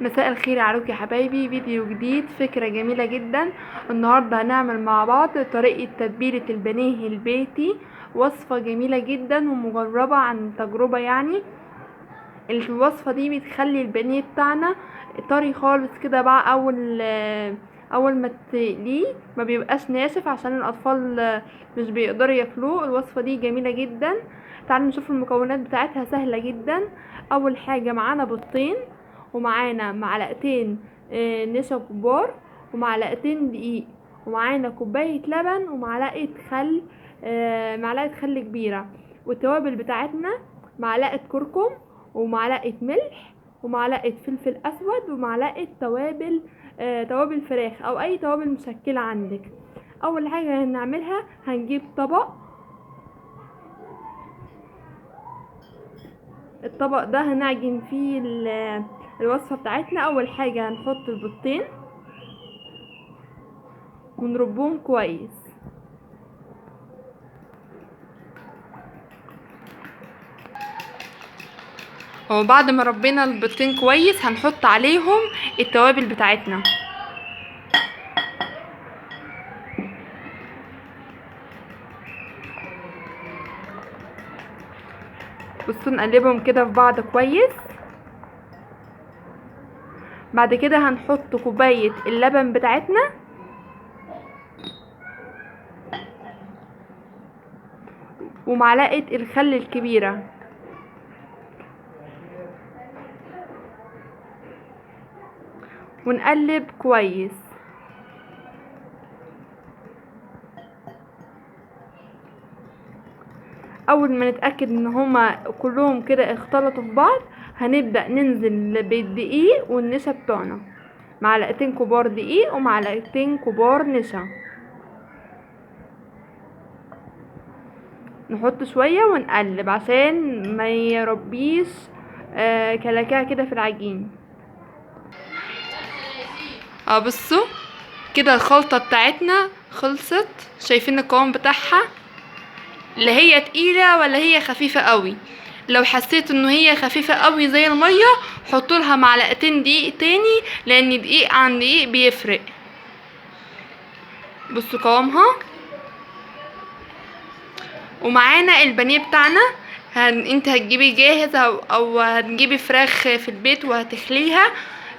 مساء الخير عليكم يا حبايبي. فيديو جديد، فكرة جميلة جدا. النهاردة هنعمل مع بعض طريقة تتبيلة البانيه البيتي. وصفة جميلة جدا ومجربة عن تجربة يعني. الوصفة دي بتخلي البانيه بتاعنا طري خالص كده بقى. اول ما تقليه ما بيبقاش ناشف عشان الاطفال مش بيقدروا ياكلوه. الوصفة دي جميلة جدا. تعالوا نشوف المكونات بتاعتها، سهلة جدا. اول حاجة معانا بيضتين، ومعانا معلقتين نشا كبار، ومعلقتين دقيق، ومعانا كوباية لبن، ومعلقة خل، معلقة خل كبيرة. والتوابل بتاعتنا معلقة كركم، ومعلقة ملح، ومعلقة فلفل اسود، ومعلقة توابل فراخ او اي توابل مشكلة عندك. اول حاجة هنعملها هنجيب طبق. الطبق ده هنعجن فيه الوصفة بتاعتنا. اول حاجة هنحط البيضتين ونربهم كويس. وبعد ما ربينا البيضتين كويس هنحط عليهم التوابل بتاعتنا. بصوا نقلبهم كده في بعض كويس. بعد كده هنحط كوباية اللبن بتاعتنا، ومعلقة الخل الكبيرة، ونقلب كويس. اول ما نتأكد ان هما كلهم كده اختلطوا في بعض هنبدأ ننزل بالدقيق والنشا بتوعنا. معلقتين كبار دقيق ومعلقتين كبار نشا. نحط شوية ونقلب عشان ما يربيش كلاكيع كده في العجين. بصوا كده الخلطة بتاعتنا خلصت. شايفين القوام بتاعها؟ لا هي تقيلة ولا هي خفيفة قوي. لو حسيت انه هي خفيفة قوي زي المية حطوا لها معلقتين دقيق تاني، لان دقيق عن دقيق بيفرق. بصوا قوامها. ومعانا البانيه بتاعنا. انت هتجيبي جاهز او هتجيبي فراخ في البيت وهتخليها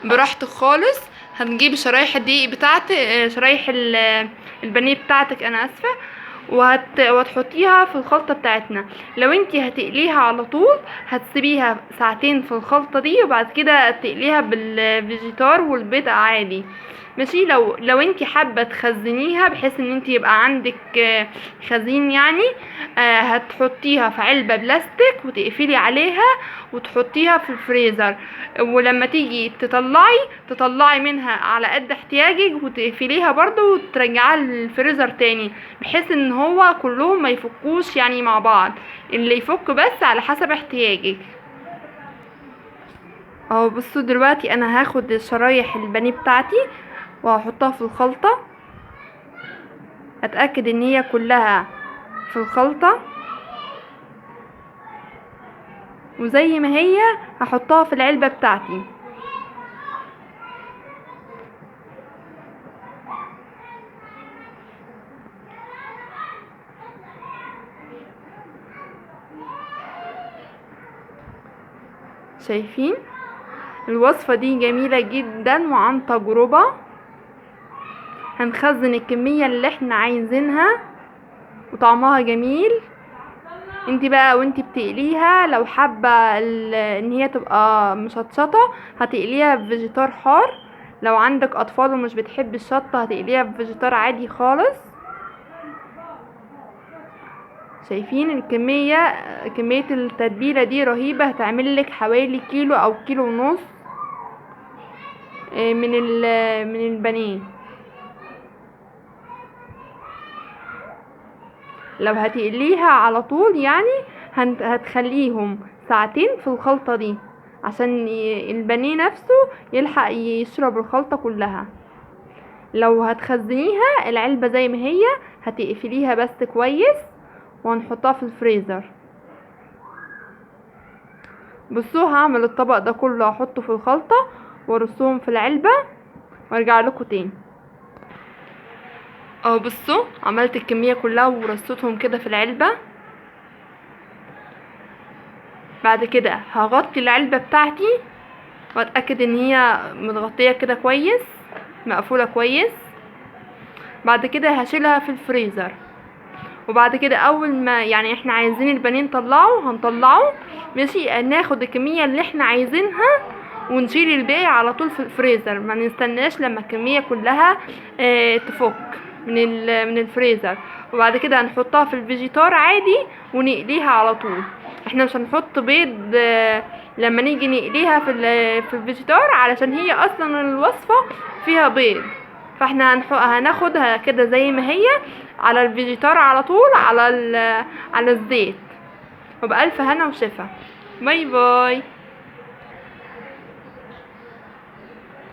براحتك خالص. هتجيبي شرايح الدقيق بتاعتك، شرايح البانيه بتاعتك، انا اسفه. وهتحطيها في الخلطة بتاعتنا. لو انتي هتقليها على طول هتسيبيها ساعتين في الخلطة دي، وبعد كده تقليها بالفيجيتار والبيض عادي. ماشي. لو انتي حابة تخزنيها بحيث ان انتي يبقى عندك خزين يعني، هتحطيها في علبة بلاستيك وتقفلي عليها وتحطيها في الفريزر. ولما تيجي تطلعي منها على قد احتياجك وتقفليها برضو وترجعيها للفريزر تاني، بحيث ان هو كلهم ما يفكوش يعني مع بعض، اللي يفك بس على حسب احتياجك. اهو بصوا دلوقتي انا هاخد شرايح البانيه بتاعتي وهحطها في الخلطة. اتأكد ان هي كلها في الخلطة، وزي ما هي هحطها في العلبة بتاعتي. شايفين؟ الوصفة دي جميلة جدا وعن تجربة. هنخزن الكمية اللي احنا عايزينها وطعمها جميل. انتي بقى وانتي بتقليها لو حابة ان هي تبقى مشطشطة هتقليها بفيجيتار حار. لو عندك اطفال ومش بتحب الشطة هتقليها بفيجيتار عادي خالص. شايفين كمية التتبيلة دي رهيبة. هتعمل لك حوالي كيلو او كيلو ونص من البانيه. لو هتقليها على طول يعني هتخليهم ساعتين في الخلطة دي عشان البانيه نفسه يلحق يشرب الخلطة كلها. لو هتخزنيها العلبة زي ما هي هتقفليها بس كويس وهنحطها في الفريزر. بصوا هعمل الطبق ده كله هحطه في الخلطة وارصهم في العلبة وارجع لكم تاني. اهو بصوا عملت الكمية كلها ورصيتهم كده في العلبة. بعد كده هغطي العلبة بتاعتي واتأكد ان هي متغطية كده كويس، مقفولة كويس. بعد كده هشيلها في الفريزر. وبعد كده اول ما يعني احنا عايزين البانيه نطلعه هنطلعه ماشي، ناخد الكمية اللي احنا عايزينها ونشيل الباقي على طول في الفريزر، ما نستناش لما الكمية كلها تفك من الفريزر. وبعد كده هنحطها في الفيجيتار عادي ونقليها على طول. احنا مش هنحط بيض لما نيجي نقليها في الفيجيتار، علشان هي اصلا الوصفة فيها بيض. فاحنا هناخدها كده زي ما هي على الفيجيتار على طول على الزيت. وبألف هنا وشفا. باي باي.